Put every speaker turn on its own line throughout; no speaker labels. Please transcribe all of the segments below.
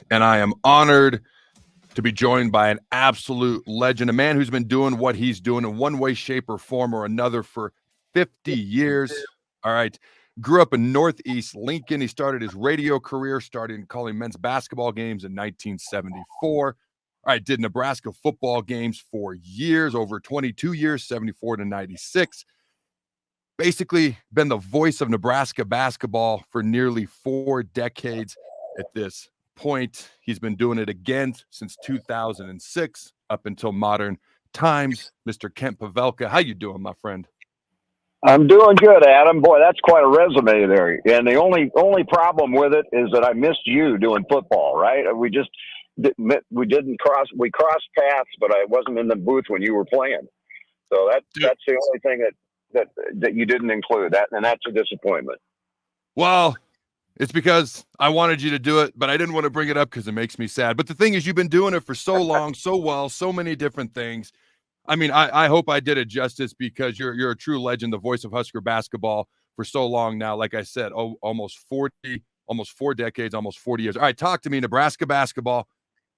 and I am honored to be joined by an absolute legend, a man who's been doing what he's doing in one way, shape, or form or another for 50 years. All right. Grew up in Northeast Lincoln. He started his radio career, started calling men's basketball games in 1974. All right. Did Nebraska football games for years, over 22 years, 74 to 96. Basically been the voice of Nebraska basketball for nearly 4 decades at this point. He's been doing it again since 2006 up until modern times. Mr. Kent Pavelka, how you doing, my friend?
I'm doing good, Adam. Boy, that's quite a resume there. And the only problem with it is that I missed you doing football, right? We didn't cross paths, but I wasn't in the booth when you were playing. So that's the only thing that you didn't include. And that's a disappointment.
Well, it's because I wanted you to do it, but I didn't want to bring it up because it makes me sad. But the thing is, you've been doing it for so long, so well, so many different things. I mean, I hope I did it justice because you're a true legend, the voice of Husker basketball for so long now. Like I said, almost 4 decades, almost 40 years. All right, talk to me. Nebraska basketball.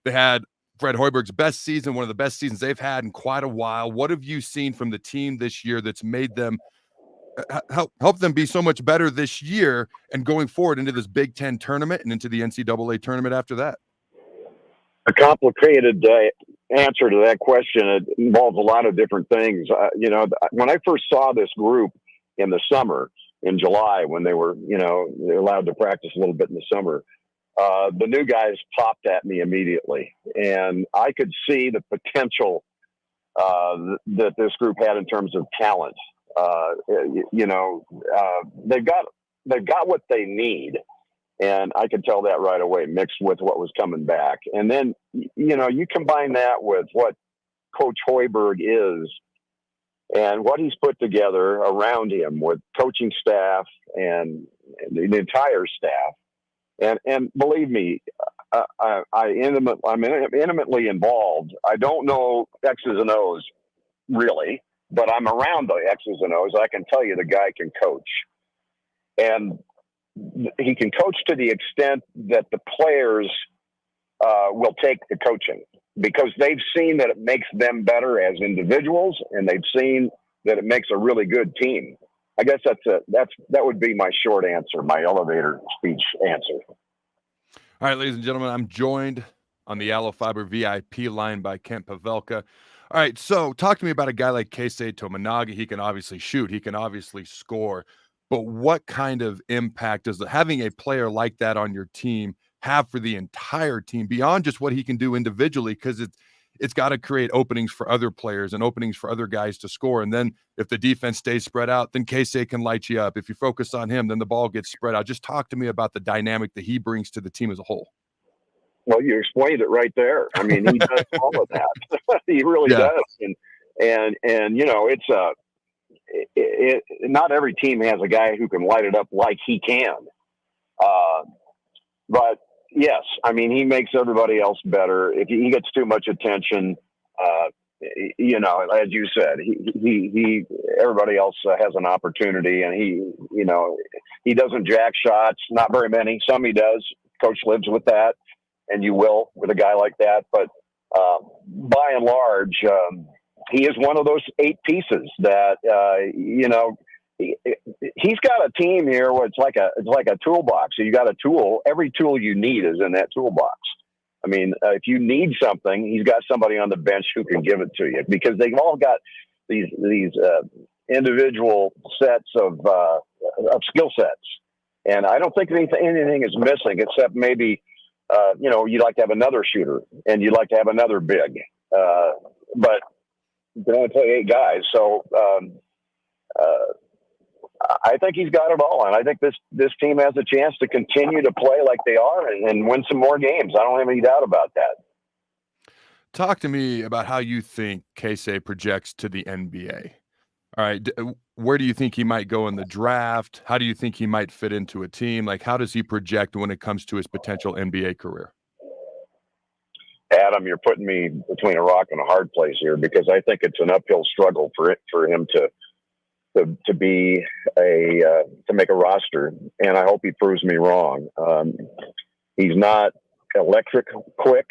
They had Fred Hoiberg's best season, one of the best seasons they've had in quite a while. What have you seen from the team this year that's made them help them be so much better this year and going forward into this Big Ten tournament and into the NCAA tournament after that?
A complicated answer to that question. It involves a lot of different things. When I first saw this group in the summer, in July, when they were, they're allowed to practice a little bit in the summer, the new guys popped at me immediately. And I could see the potential that this group had in terms of talent. They've got what they need. And I could tell that right away, mixed with what was coming back. And then, you combine that with what Coach Hoiberg is and what he's put together around him with coaching staff and the entire staff. And believe me, I'm intimately involved. I don't know X's and O's really, but I'm around the X's and O's. I can tell you the guy can coach. And he can coach to the extent that the players will take the coaching because they've seen that it makes them better as individuals, and they've seen that it makes a really good team. I guess that would be my short answer, my elevator speech answer.
All right, ladies and gentlemen, I'm joined on the Aloe Fiber VIP line by Kent Pavelka. All right, so talk to me about a guy like Keisei Tominaga. He can obviously shoot. He can obviously score. But what kind of impact does having a player like that on your team have for the entire team beyond just what he can do individually? Because it's got to create openings for other players and openings for other guys to score. And then if the defense stays spread out, then Keisei can light you up. If you focus on him, then the ball gets spread out. Just talk to me about the dynamic that he brings to the team as a whole.
Well, you explained it right there. I mean, he does all of that. He really does. And it's not every team has a guy who can light it up like he can. But yes, I mean, he makes everybody else better. If he gets too much attention, as you said, he everybody else has an opportunity, and he doesn't jack shots, not very many. Some he does. Coach lives with that, and you will with a guy like that. But by and large, he is one of those 8 pieces that he's got a team here where it's like a toolbox. So you got a tool. Every tool you need is in that toolbox. I mean, if you need something, he's got somebody on the bench who can give it to you because they've all got these individual sets of skill sets. And I don't think anything is missing except maybe, you'd like to have another shooter and you'd like to have another big, but you can only play 8 guys. So, I think he's got it all, and I think this team has a chance to continue to play like they are and win some more games. I don't have any doubt about that.
Talk to me about how you think Keisei projects to the NBA. All right, where do you think he might go in the draft? How do you think he might fit into a team? Like, how does he project when it comes to his potential NBA career?
Adam, you're putting me between a rock and a hard place here because I think it's an uphill struggle for him to be to make a roster, and I hope he proves me wrong. He's not electric, quick.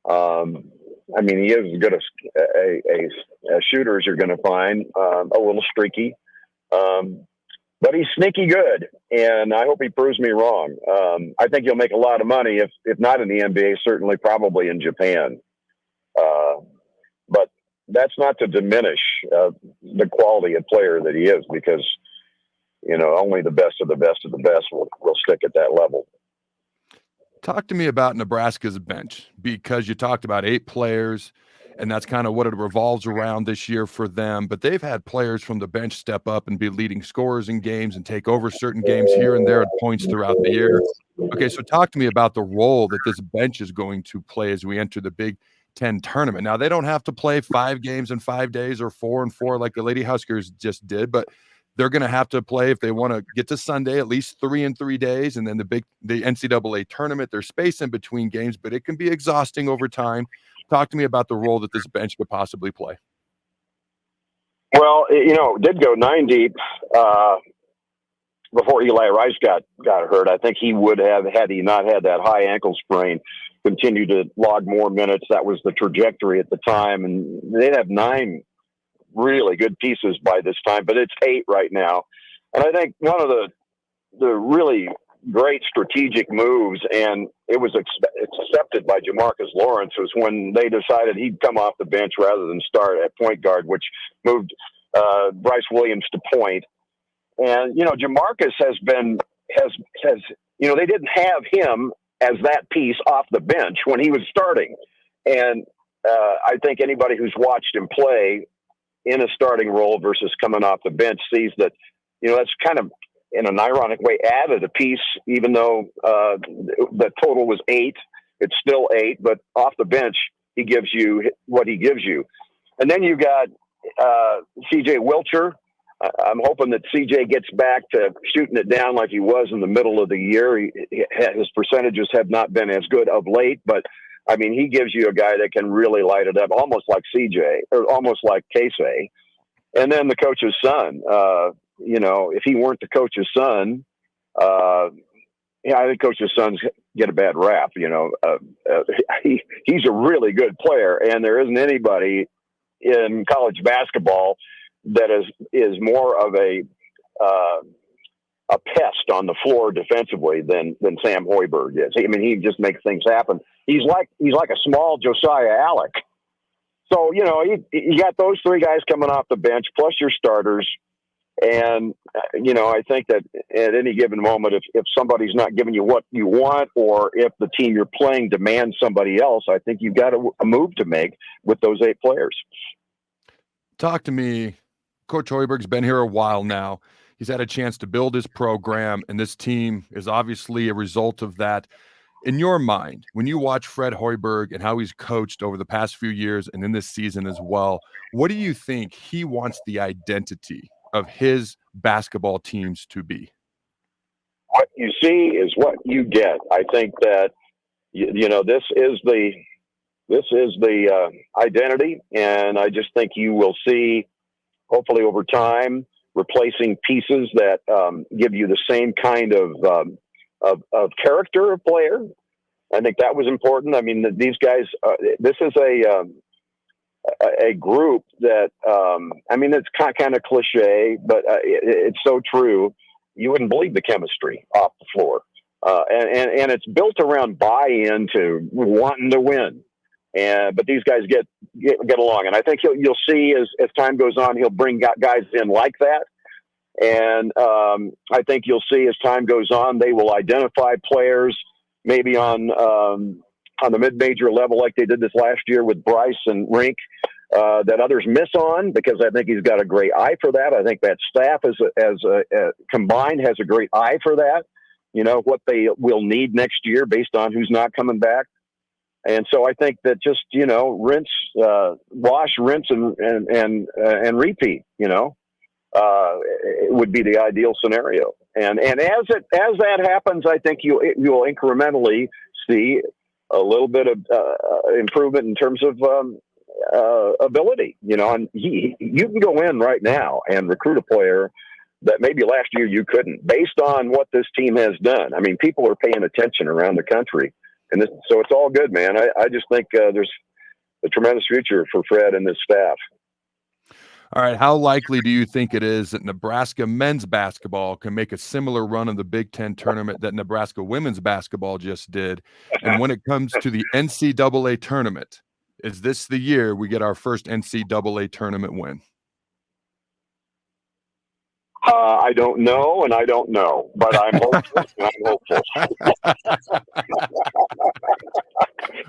I mean, he is as good a shooter as you're going to find. A little streaky, but he's sneaky good, and I hope he proves me wrong. I think he'll make a lot of money, if not in the NBA, certainly probably in Japan. But that's not to diminish the quality of player that he is, because only the best of the best of the best will stick at that level.
Talk to me about Nebraska's bench, because you talked about 8 players, and that's kind of what it revolves around this year for them. But they've had players from the bench step up and be leading scorers in games and take over certain games here and there at points throughout the year. Okay, so talk to me about the role that this bench is going to play as we enter the Big Ten tournament. Now, they don't have to play 5 games in 5 days or 4 and 4 like the Lady Huskers just did, but they're going to have to play, if they want to get to Sunday, at least 3 in 3 days, and then the NCAA tournament. There's space in between games, but it can be exhausting over time. Talk to me about the role that this bench could possibly play.
Well, did go 9 deep before Eli Rice got hurt. I think he would have, had he not had that high ankle sprain, continued to log more minutes. That was the trajectory at the time, and they'd have 9 really good pieces by this time, but it's 8 right now. And I think one of the really great strategic moves, and it was accepted by Jamarcus Lawrence, was when they decided he'd come off the bench rather than start at point guard, which moved Bryce Williams to point. And Jamarcus has they didn't have him as that piece off the bench when he was starting. And I think anybody who's watched him play in a starting role versus coming off the bench sees that, that's kind of, in an ironic way, added a piece, even though the total was 8. It's still 8, but off the bench, he gives you what he gives you. And then you got C.J. Wilcher. I'm hoping that C.J. gets back to shooting it down like he was in the middle of the year. His percentages have not been as good of late, but I mean, he gives you a guy that can really light it up, almost like CJ, or almost like Casey. And then the coach's son, if he weren't the coach's son, I think coach's sons get a bad rap. He's a really good player, and there isn't anybody in college basketball that is more of a pest on the floor defensively than Sam Hoiberg is. I mean, he just makes things happen. He's like a small Josiah Alec. So, you got those 3 guys coming off the bench plus your starters. And, I think that at any given moment, if somebody's not giving you what you want, or if the team you're playing demands somebody else, I think you've got a move to make with those 8 players.
Talk to me. Coach Hoiberg's been here a while now. He's had a chance to build his program, and this team is obviously a result of that. In your mind, when you watch Fred Hoiberg and how he's coached over the past few years and in this season as well, what do you think he wants the identity of his basketball teams to be?
What you see is what you get. I think that, this is the identity, and I just think you will see, hopefully over time, replacing pieces that give you the same kind of character of player. I think that was important. I mean, these guys, this is a group that, it's kind of cliche, but it's so true. You wouldn't believe the chemistry off the floor. And it's built around buy-in to wanting to win. But these guys get along. And I think you'll see as time goes on, he'll bring guys in like that. And I think you'll see as time goes on, they will identify players maybe on the mid-major level like they did this last year with Bryce and Rink that others miss on, because I think he's got a great eye for that. I think that staff as combined has a great eye for that, what they will need next year based on who's not coming back. And so I think that just, wash, rinse, and repeat, it would be the ideal scenario. And as that happens, I think you'll incrementally see a little bit of improvement in terms of ability, and you can go in right now and recruit a player that maybe last year you couldn't, based on what this team has done. I mean, people are paying attention around the country And so it's all good, man. I just think there's a tremendous future for Fred and his staff.
All right. How likely do you think it is that Nebraska men's basketball can make a similar run in the Big Ten tournament that Nebraska women's basketball just did? And when it comes to the NCAA tournament, is this the year we get our first NCAA tournament win?
I don't know, and I don't know, but I'm hopeful. And I'm hopeful.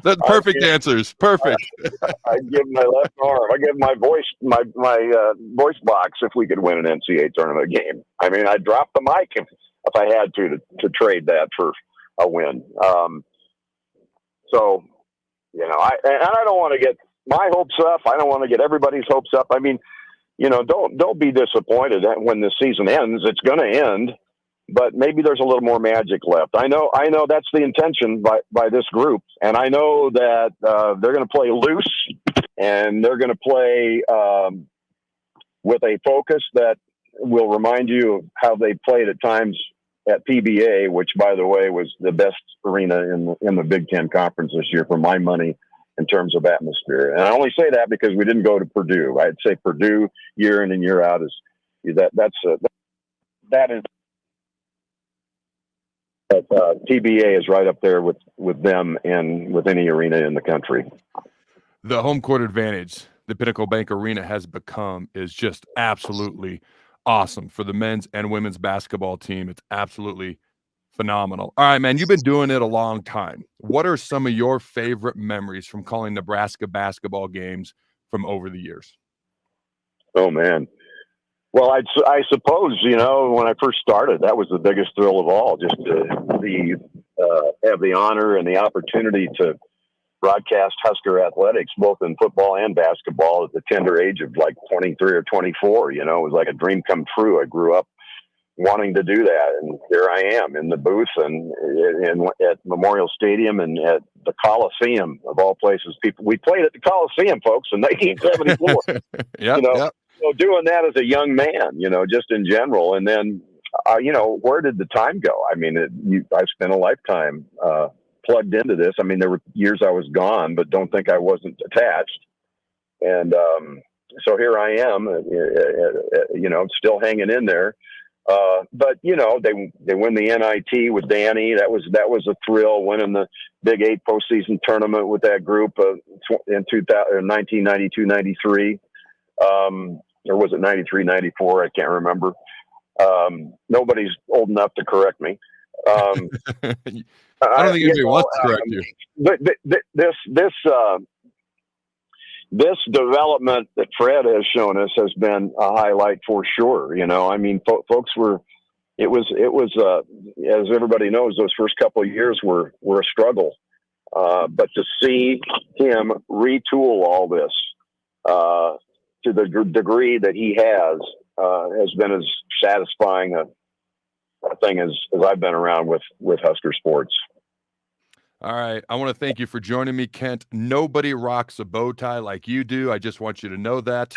That's perfect answers. Perfect.
I give my left arm. I give my voice voice box if we could win an NCAA tournament game. I mean, I'd drop the mic if I had to trade that for a win. So, you know, I don't want to get my hopes up. I don't want to get everybody's hopes up. I mean, you know, don't be disappointed when the season ends. It's going to end, but maybe there's a little more magic left. I know that's the intention by this group, and I know that they're going to play loose, and they're going to play with a focus that will remind you of how they played at times at PBA, which, by the way, was the best arena in the Big Ten Conference this year for my money in terms of atmosphere. And I only say that because we didn't go to Purdue. I'd say Purdue year in and year out TBA is right up there with them and with any arena in the country.
The home court advantage the Pinnacle Bank Arena has become is just absolutely awesome for the men's and women's basketball team. It's absolutely phenomenal. All right, man, you've been doing it a long time. What are some of your favorite memories from calling Nebraska basketball games from over the years?
Oh, man. Well, I suppose, you know, when I first started, that was the biggest thrill of all, just to have the honor and the opportunity to broadcast Husker athletics, both in football and basketball, at the tender age of like 23 or 24. You know, it was like a dream come true. I grew up wanting to do that, and here I am in the booth and at Memorial Stadium and at the Coliseum of all places. We played at the Coliseum, folks, in 1974.
Yeah,
you know,
yep.
So doing that as a young man, you know, just in general, and then you know, where did the time go? I mean, I spent a lifetime plugged into this. I mean, there were years I was gone, but don't think I wasn't attached. And so here I am, you know, still hanging in there. But you know, they win the NIT with Danny. That was a thrill, winning the Big 8 postseason tournament with that group in 1992, 93, or was it 93, 94? I can't remember. Nobody's old enough to correct me.
I don't think anybody wants to correct you.
But this development that Fred has shown us has been a highlight for sure. You know, I mean, folks it was as everybody knows, those first couple of years were a struggle. But to see him retool all this to the degree that he has been as satisfying a thing as I've been around with Husker sports.
All right. I want to thank you for joining me, Kent. Nobody rocks a bow tie like you do. I just want you to know that.